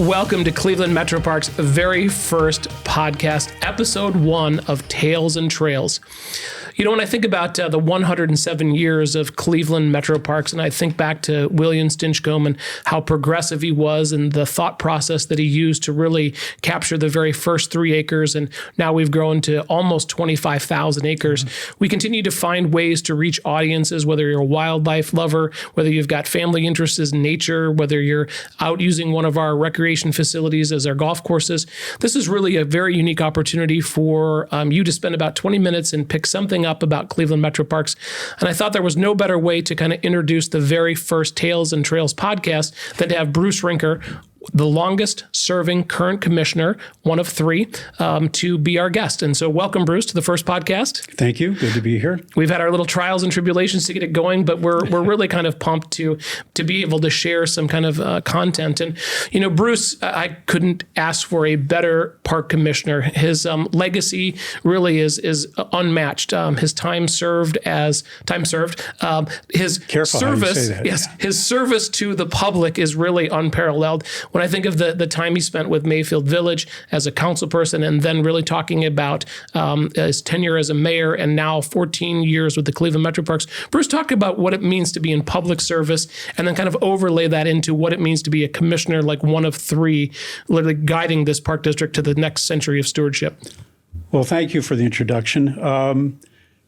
Welcome to Cleveland Metroparks' very first podcast, episode 1 of Tales and Trails. You know, when I think about the 107 years of Cleveland Metroparks, and I think back to William Stinchcomb and how progressive he was and the thought process that he used to really capture the very first 3 acres, and now we've grown to almost 25,000 acres. We continue to find ways to reach audiences, whether you're a wildlife lover, whether you've got family interests in nature, whether you're out using one of our recreation facilities as our golf courses. This is really a very unique opportunity for you to spend about 20 minutes and pick something up about Cleveland Metroparks. And I thought there was no better way to kind of introduce the very first Tales and Trails podcast than to have Bruce Rinker, the longest serving current commissioner, one of 3, to be our guest. And so welcome, Bruce, to the first podcast. Thank you. Good to be here. We've had our little trials and tribulations to get it going, but we're really kind of pumped to be able to share some kind of content. And, you know, Bruce, I couldn't ask for a better park commissioner. His legacy really is unmatched. His time served, his Careful service, how you say that. yes, his service to the public is really unparalleled. When I think of the time he spent with Mayfield Village as a council person, and then really talking about his tenure as a mayor, and now 14 years with the Cleveland Metroparks, Bruce, talk about what it means to be in public service, and then kind of overlay that into what it means to be a commissioner, like one of 3, literally guiding this park district to the next century of stewardship. Well, thank you for the introduction.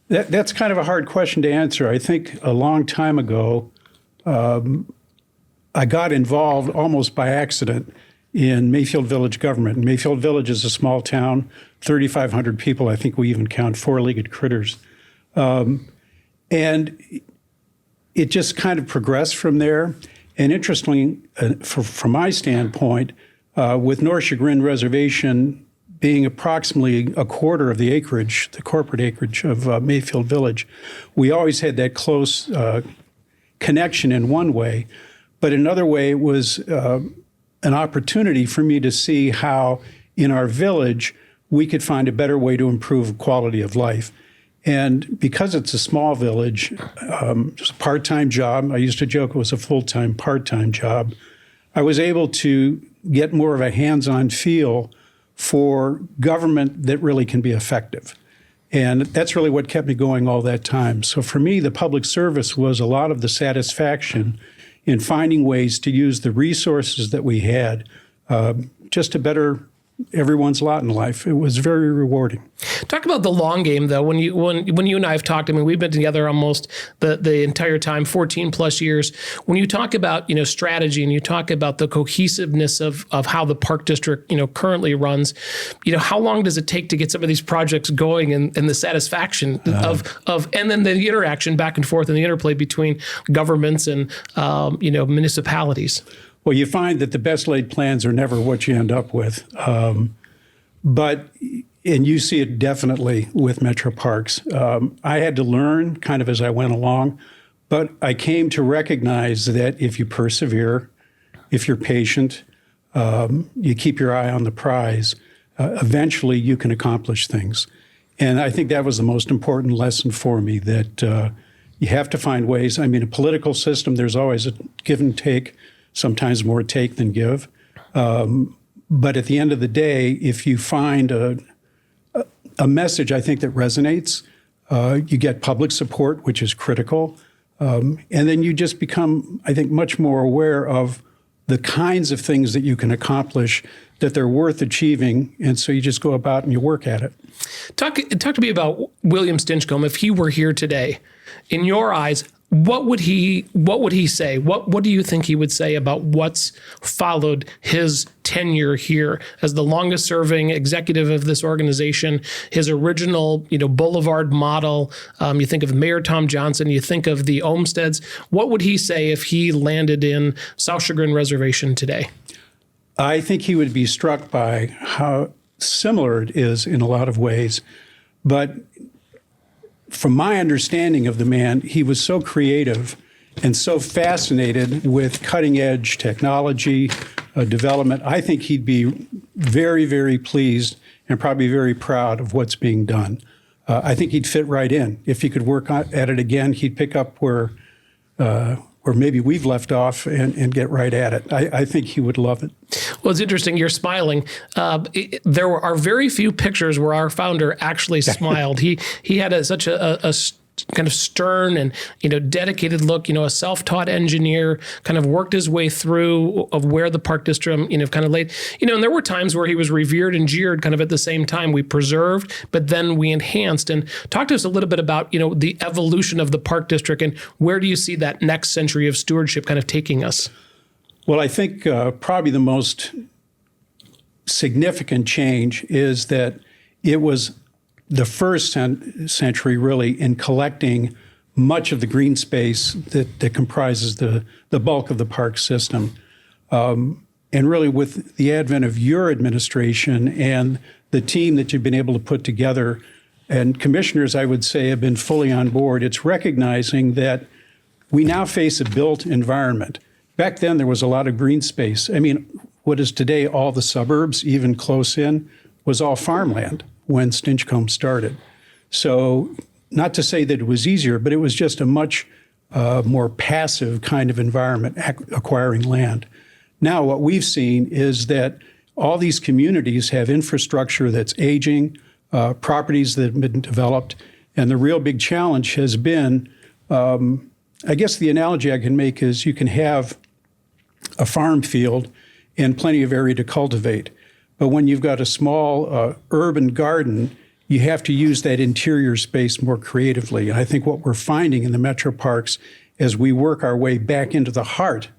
That's kind of a hard question to answer. I think a long time ago, I got involved almost by accident in Mayfield Village government. And Mayfield Village is a small town, 3,500 people. I think we even count 4-legged critters. And it just kind of progressed from there. And interestingly, from my standpoint, with North Chagrin Reservation being approximately a quarter of the acreage, the corporate acreage of Mayfield Village, we always had that close connection in one way. But another way, it was an opportunity for me to see how in our village we could find a better way to improve quality of life. And because it's a small village, it's a part-time job. I used to joke it was a full-time, part-time job. I was able to get more of a hands-on feel for government that really can be effective. And that's really what kept me going all that time. So for me, the public service was a lot of the satisfaction in finding ways to use the resources that we had just to better everyone's lot in life. It was very rewarding. Talk about the long game, though. When you and I have talked, I mean, we've been together almost the entire time, 14 plus years. When you talk about, you know, strategy, and you talk about the cohesiveness of how the park district, you know, currently runs, you know, how long does it take to get some of these projects going, and the satisfaction of and then the interaction back and forth and the interplay between governments and you know, municipalities? Well, you find that the best laid plans are never what you end up with. And you see it definitely with Metroparks. I had to learn kind of as I went along, but I came to recognize that if you persevere, if you're patient, you keep your eye on the prize, eventually you can accomplish things. And I think that was the most important lesson for me, that you have to find ways. I mean, a political system, there's always a give and take, sometimes more take than give. But at the end of the day, if you find a message, I think, that resonates, you get public support, which is critical. And then you just become, I think, much more aware of the kinds of things that you can accomplish, that they're worth achieving. And so you just go about and you work at it. Talk to me about William Stinchcomb. If he were here today, in your eyes, what would he say? What do you think he would say about what's followed his tenure here as the longest serving executive of this organization? His original, you know, boulevard model. You think of Mayor Tom Johnson. You think of the Olmsteads. What would he say if he landed in South Chagrin Reservation today? I think he would be struck by how similar it is in a lot of ways, but from my understanding of the man, he was so creative and so fascinated with cutting-edge technology development. I think he'd be very, very pleased and probably very proud of what's being done. I think he'd fit right in. If he could work at it again, he'd pick up where where maybe we've left off and get right at it. I think he would love it. Well, it's interesting. You're smiling. There are very few pictures where our founder actually smiled. He had such a kind of stern and dedicated look. A self-taught engineer, kind of worked his way through of where the park district kind of laid. And there were times where he was revered and jeered kind of at the same time. We preserved, but then we enhanced. And talk to us a little bit about the evolution of the park district and where do you see that next century of stewardship kind of taking us? Well, I think probably the most significant change is that it was the first century really in collecting much of the green space that comprises the bulk of the park system. And really with the advent of your administration and the team that you've been able to put together, and commissioners, I would say, have been fully on board, it's recognizing that we now face a built environment. Back then, there was a lot of green space. I mean, what is today all the suburbs, even close in, was all farmland when Stinchcombe started. So not to say that it was easier, but it was just a much more passive kind of environment, acquiring land. Now what we've seen is that all these communities have infrastructure that's aging, properties that have been developed, and the real big challenge has been, I guess the analogy I can make is you can have a farm field and plenty of area to cultivate. But when you've got a small urban garden, you have to use that interior space more creatively. And I think what we're finding in the Metroparks as we work our way back into the heart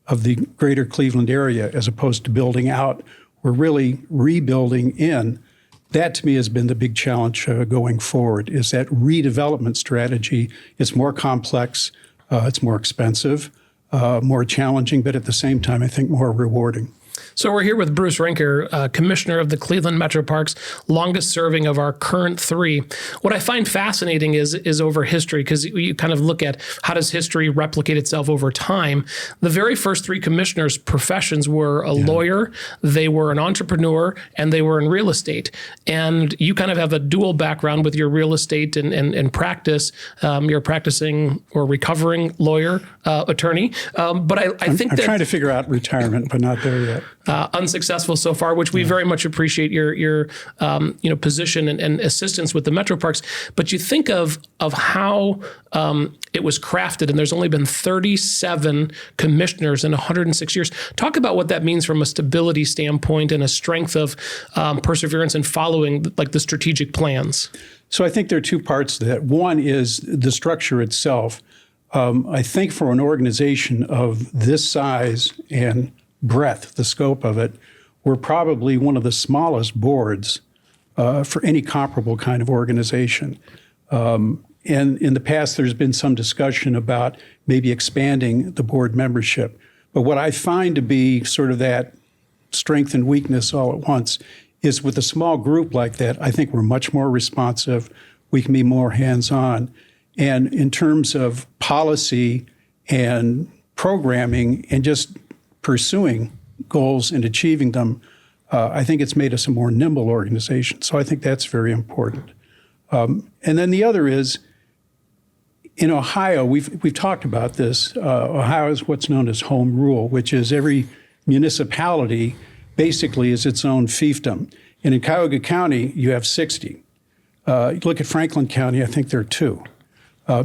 of the greater Cleveland area, as opposed to building out, we're really rebuilding in. That to me has been the big challenge going forward, is that redevelopment strategy. It's more complex, it's more expensive, more challenging, but at the same time, I think more rewarding. So we're here with Bruce Rinker, Commissioner of the Cleveland Metroparks, longest serving of our current three. What I find fascinating is over history, because you kind of look at how does history replicate itself over time. The very first three commissioners' professions were a lawyer, they were an entrepreneur, and they were in real estate. And you kind of have a dual background with your real estate and practice. You're a practicing or recovering lawyer, attorney. But I think I'm trying to figure out retirement, but not there yet. Unsuccessful so far, which we very much appreciate your position and assistance with the Metroparks. But you think of how it was crafted, and there's only been 37 commissioners in 106 years. Talk about what that means from a stability standpoint and a strength of perseverance and following like the strategic plans. So I think there are two parts to that. One is the structure itself. I think for an organization of this size and breadth, the scope of it, we're probably one of the smallest boards for any comparable kind of organization. And in the past, there's been some discussion about maybe expanding the board membership. But what I find to be sort of that strength and weakness all at once is with a small group like that, I think we're much more responsive. We can be more hands-on. And in terms of policy and programming and just pursuing goals and achieving them, I think it's made us a more nimble organization. So I think that's very important. And then the other is, in Ohio, we've talked about this. Ohio is what's known as home rule, which is every municipality basically is its own fiefdom. And in Cuyahoga County, you have 60. You look at Franklin County, I think there are 2.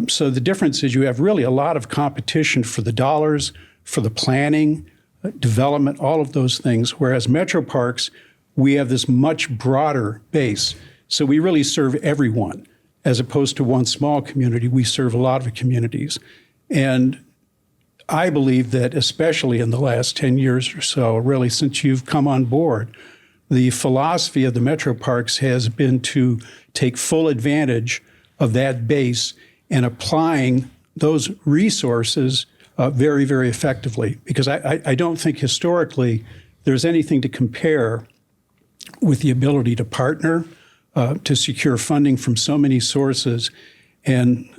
So the difference is you have really a lot of competition for the dollars, for the planning, development, all of those things. Whereas Metroparks, we have this much broader base. So we really serve everyone. As opposed to one small community, we serve a lot of communities. And I believe that especially in the last 10 years or so, really since you've come on board, the philosophy of the Metroparks has been to take full advantage of that base and applying those resources very, very effectively. Because I don't think historically there's anything to compare with the ability to partner, to secure funding from so many sources, and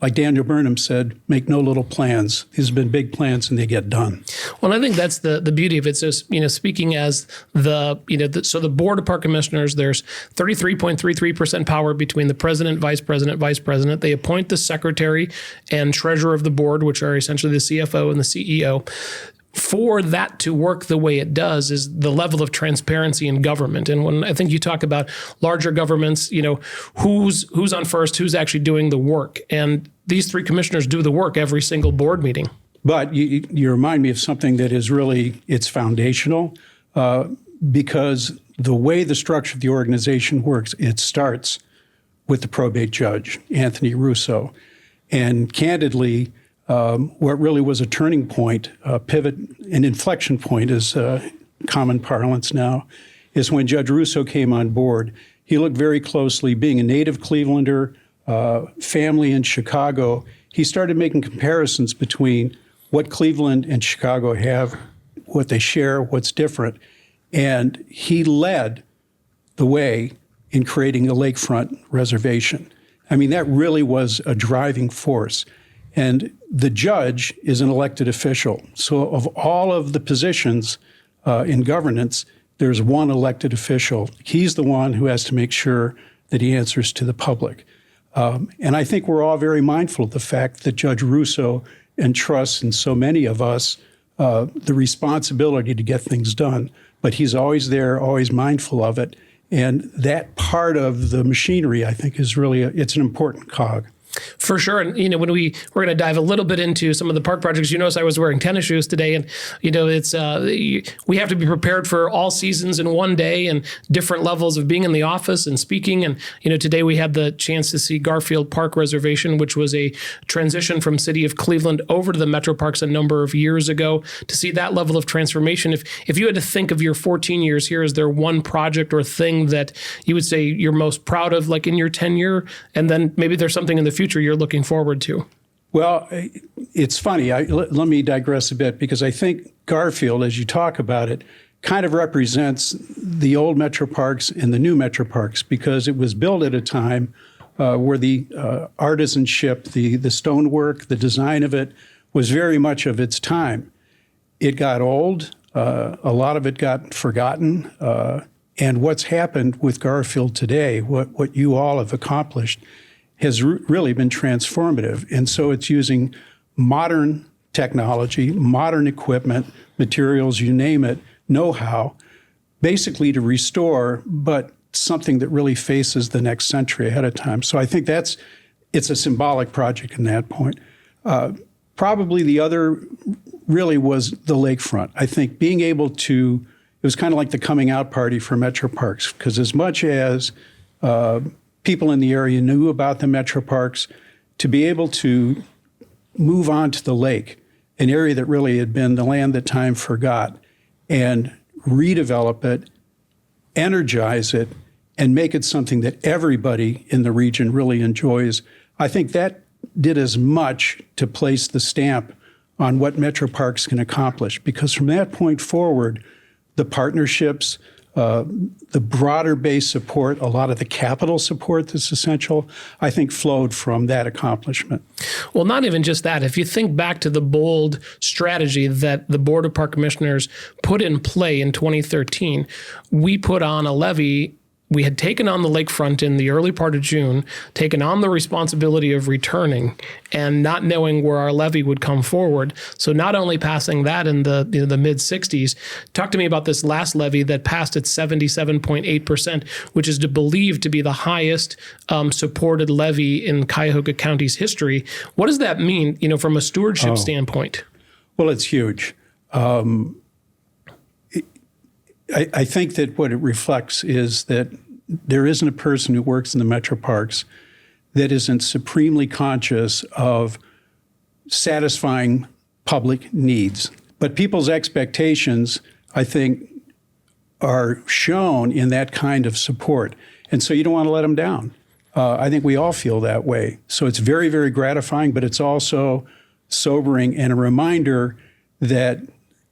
like Daniel Burnham said, make no little plans. These have been big plans and they get done. Well, I think that's the beauty of it. So, speaking as so the Board of Park Commissioners, there's 33.33% power between the president, vice president. They appoint the secretary and treasurer of the board, which are essentially the CFO and the CEO. For that to work the way it does is the level of transparency in government. And when I think you talk about larger governments, who's on first, who's actually doing the work. And these three commissioners do the work every single board meeting. But you remind me of something that is really, it's foundational, because the way the structure of the organization works, it starts with the probate judge, Anthony Russo. And candidly, what really was a turning point, a pivot, an inflection point is common parlance now, is when Judge Russo came on board. He looked very closely, being a native Clevelander, family in Chicago, he started making comparisons between what Cleveland and Chicago have, what they share, what's different. And he led the way in creating the lakefront reservation. I mean, that really was a driving force. And the judge is an elected official. So of all of the positions in governance, there's one elected official. He's the one who has to make sure that he answers to the public. And I think we're all very mindful of the fact that Judge Russo entrusts in so many of us the responsibility to get things done. But he's always there, always mindful of it. And that part of the machinery, I think, is really, it's an important cog. For sure. And, when we're going to dive a little bit into some of the park projects, you notice I was wearing tennis shoes today, and, it's, we have to be prepared for all seasons in one day and different levels of being in the office and speaking. And, today we had the chance to see Garfield Park Reservation, which was a transition from City of Cleveland over to the Metroparks a number of years ago. To see that level of transformation, if you had to think of your 14 years here, is there one project or thing that you would say you're most proud of, like in your tenure? And then maybe there's something in the future you're looking forward to? Well, it's funny. Let me digress a bit, because I think Garfield, as you talk about it, kind of represents the old Metroparks and the new Metroparks, because it was built at a time where the artisanship, the stonework, the design of it was very much of its time. It got old. A lot of it got forgotten. And what's happened with Garfield today, what you all have accomplished, has really been transformative. And so it's using modern technology, modern equipment, materials, you name it, know-how, basically to restore, but something that really faces the next century ahead of time. So I think it's a symbolic project in that point. Probably the other really was the lakefront. I think being able to, it was kind of like the coming out party for Metroparks, because as much as people in the area knew about the Metroparks, to be able to move on to the lake, an area that really had been the land that time forgot, and redevelop it, energize it, and make it something that everybody in the region really enjoys. I think that did as much to place the stamp on what Metroparks can accomplish, because from that point forward, the partnerships, the broader base support, a lot of the capital support that's essential, I think flowed from that accomplishment. Well, not even just that. If you think back to the bold strategy that the Board of Park Commissioners put in play in 2013, we put on a levy. We had taken on the lakefront in the early part of June, taken on the responsibility of returning and not knowing where our levy would come forward. So not only passing that in the mid-60s, talk to me about this last levy that passed at 77.8%, which is believed to be the highest supported levy in Cuyahoga County's history. What does that mean, from a stewardship standpoint? Well, it's huge. I think that what it reflects is that there isn't a person who works in the Metroparks that isn't supremely conscious of satisfying public needs. But people's expectations, I think, are shown in that kind of support. And so you don't want to let them down. I think we all feel that way. So it's very, very gratifying, but it's also sobering and a reminder that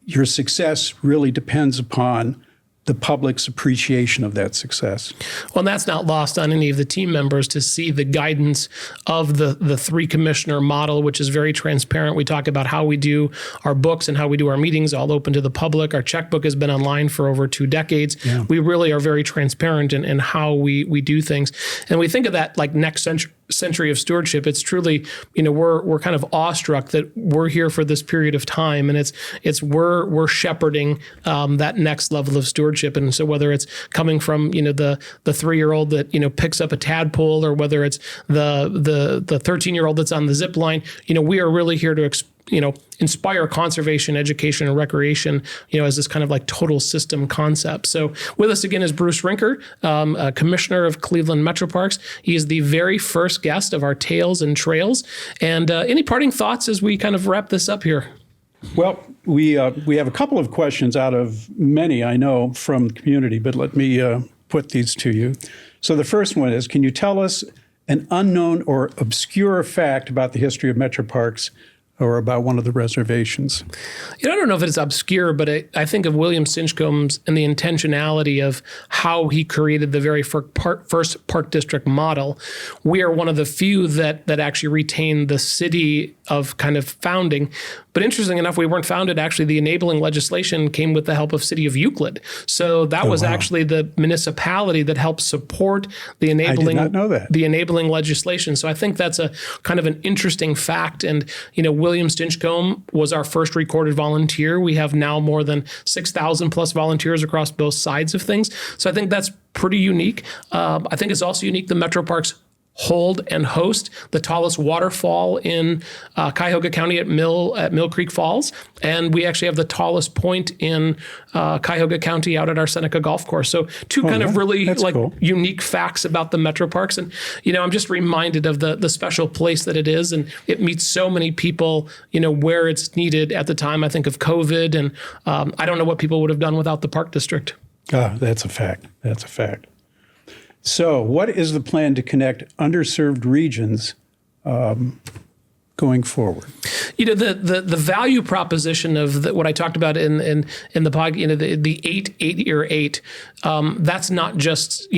your success really depends upon the public's appreciation of that success. Well, and that's not lost on any of the team members to see the guidance of the three commissioner model, which is very transparent. We talk about how we do our books and how we do our meetings, all open to the public. Our checkbook has been online for over 2 decades. Yeah. We really are very transparent in how we do things. And we think of that like next century of stewardship. It's truly, we're kind of awestruck that we're here for this period of time, and we're shepherding that next level of stewardship. And so whether it's coming from the 3-year-old that picks up a tadpole, or whether it's the 13-year-old that's on the zip line, we are really here to inspire conservation, education, and recreation, as this kind of like total system concept. So with us again is Bruce Rinker, Commissioner of Cleveland Metroparks. He is the very first guest of our Tales and Trails. And any parting thoughts as we kind of wrap this up here? Well, we have a couple of questions out of many, I know, from the community, but let me put these to you. So the first one is, can you tell us an unknown or obscure fact about the history of Metroparks or about one of the reservations? I don't know if it's obscure, but I think of William Stinchcomb's and the intentionality of how he created the very first park district model. We are one of the few that actually retain the city of kind of founding. But interesting enough, we weren't founded. Actually, the enabling legislation came with the help of City of Euclid. So that was actually the municipality that helped support the enabling. I did not know that. The enabling legislation. So I think that's a kind of an interesting fact. And William Stinchcomb was our first recorded volunteer. We have now more than 6,000 plus volunteers across both sides of things. So I think that's pretty unique. I think it's also unique the Metroparks hold and host the tallest waterfall in Cuyahoga County at Mill Creek Falls. And we actually have the tallest point in Cuyahoga County out at our Seneca Golf Course. So two of really cool, unique facts about the Metroparks. And, I'm just reminded of the special place that it is. And it meets so many people, where it's needed at the time. I think of COVID, and I don't know what people would have done without the park district. That's a fact. That's a fact. So what is the plan to connect underserved regions going forward? The value proposition of what I talked about in the podcast, the 8-year-8, that's not just,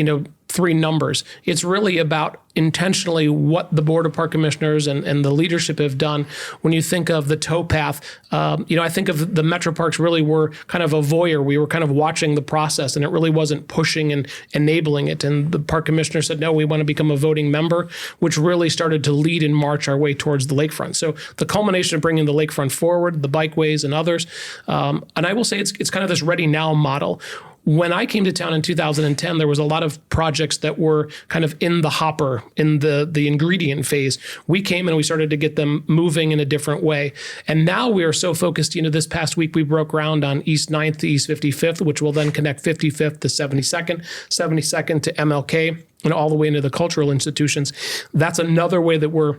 3 numbers. It's really about intentionally what the Board of Park Commissioners and the leadership have done. When you think of the towpath, I think of the Metroparks really were kind of a voyeur. We were kind of watching the process, and it really wasn't pushing and enabling it. And the Park Commissioner said, no, we want to become a voting member, which really started to lead and march our way towards the lakefront. So the culmination of bringing the lakefront forward, the bikeways and others. And I will say it's kind of this ready now model. When I came to town in 2010, there was a lot of projects that were kind of in the hopper, in the ingredient phase. We came and we started to get them moving in a different way. And now we are so focused, this past week we broke ground on East 9th to East 55th, which will then connect 55th to 72nd, 72nd to MLK, and all the way into the cultural institutions. That's another way that we're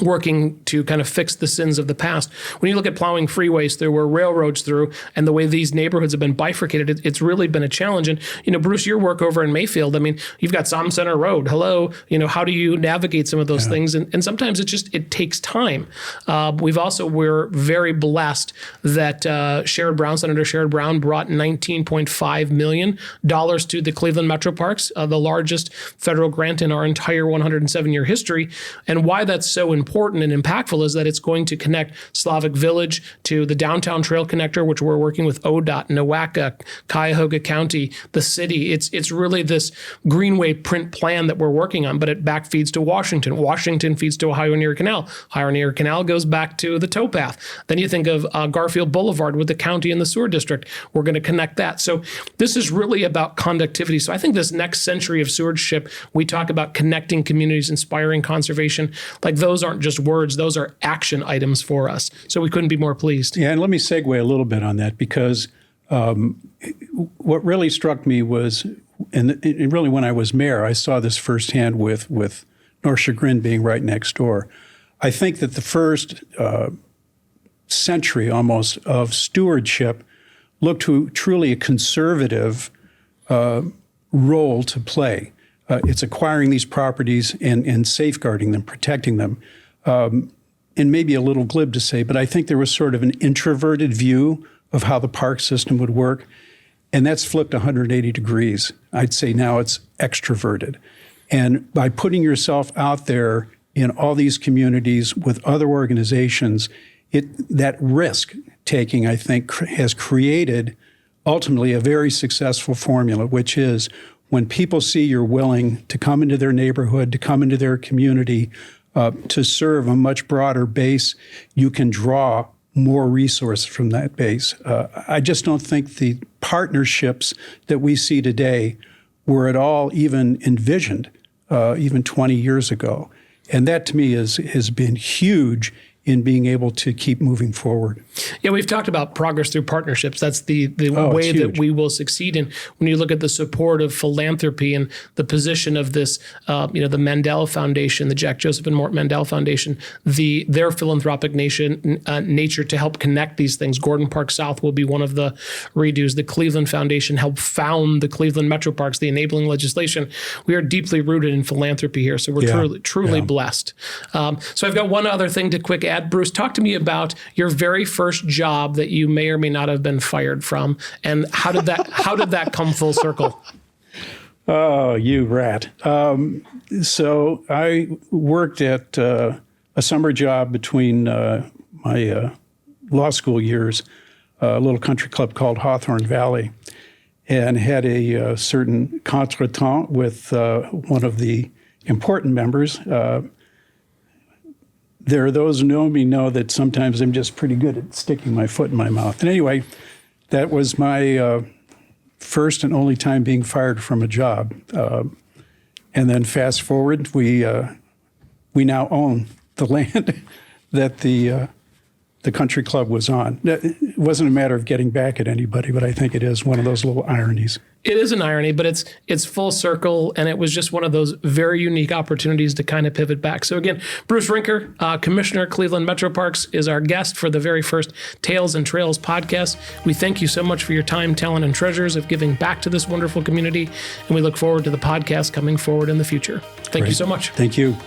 working to kind of fix the sins of the past. When you look at plowing freeways through where railroads through and the way these neighborhoods have been bifurcated, it's really been a challenge. And, Bruce, your work over in Mayfield, you've got Som Center Road. Hello, how do you navigate some of those things? And sometimes it takes time. We're very blessed that Senator Sherrod Brown brought $19.5 million to the Cleveland Metroparks, the largest federal grant in our entire 107-year history. And why that's so important and impactful is that it's going to connect Slavic Village to the downtown trail connector, which we're working with ODOT, Nowaka, Cuyahoga County, the city. It's really this Greenway print plan that we're working on, but it back feeds to Washington. Washington feeds to Ohio Near Canal. Ohio Near Canal goes back to the towpath. Then you think of Garfield Boulevard with the county and the sewer district. We're going to connect that. So this is really about conductivity. So I think this next century of stewardship, we talk about connecting communities, inspiring conservation. Like those aren't just words, those are action items for us. So we couldn't be more pleased. Yeah, and let me segue a little bit on that, because what really struck me was, and really when I was mayor, I saw this firsthand with North Chagrin being right next door. I think that the first century almost of stewardship looked to truly a conservative role to play. It's acquiring these properties and safeguarding them, protecting them. And maybe a little glib to say, but I think there was sort of an introverted view of how the park system would work. And that's flipped 180 degrees. I'd say now it's extroverted. And by putting yourself out there in all these communities with other organizations, that risk taking, I think, has created ultimately a very successful formula, which is when people see you're willing to come into their neighborhood, to come into their community, to serve a much broader base, you can draw more resources from that base. I just don't think the partnerships that we see today were at all even envisioned even 20 years ago. And that to me has been huge in being able to keep moving forward. Yeah, we've talked about progress through partnerships. That's the way that we will succeed. And when you look at the support of philanthropy and the position of this, the Mandela Foundation, the Jack Joseph and Mort Mandela Foundation, their philanthropic nature to help connect these things. Gordon Park South will be one of the redos. The Cleveland Foundation helped found the Cleveland Metroparks, the enabling legislation. We are deeply rooted in philanthropy here, so we're truly blessed. So I've got one other thing to quick add. Bruce, talk to me about your very first job that you may or may not have been fired from, and how did that come full circle? Oh, you rat. So I worked at a summer job between my law school years, a little country club called Hawthorne Valley, and had a certain contretemps with one of the important members. There are those who know that sometimes I'm just pretty good at sticking my foot in my mouth. And anyway, that was my first and only time being fired from a job. And then fast forward, we now own the land that the country club was on. It wasn't a matter of getting back at anybody, but I think it is one of those little ironies. It is an irony, but it's full circle, and it was just one of those very unique opportunities to kind of pivot back. So again, Bruce Rinker, Commissioner, Cleveland Metroparks, is our guest for the very first Tales and Trails podcast. We thank you so much for your time, talent, and treasures of giving back to this wonderful community, and we look forward to the podcast coming forward in the future. Thank you so much. Thank you.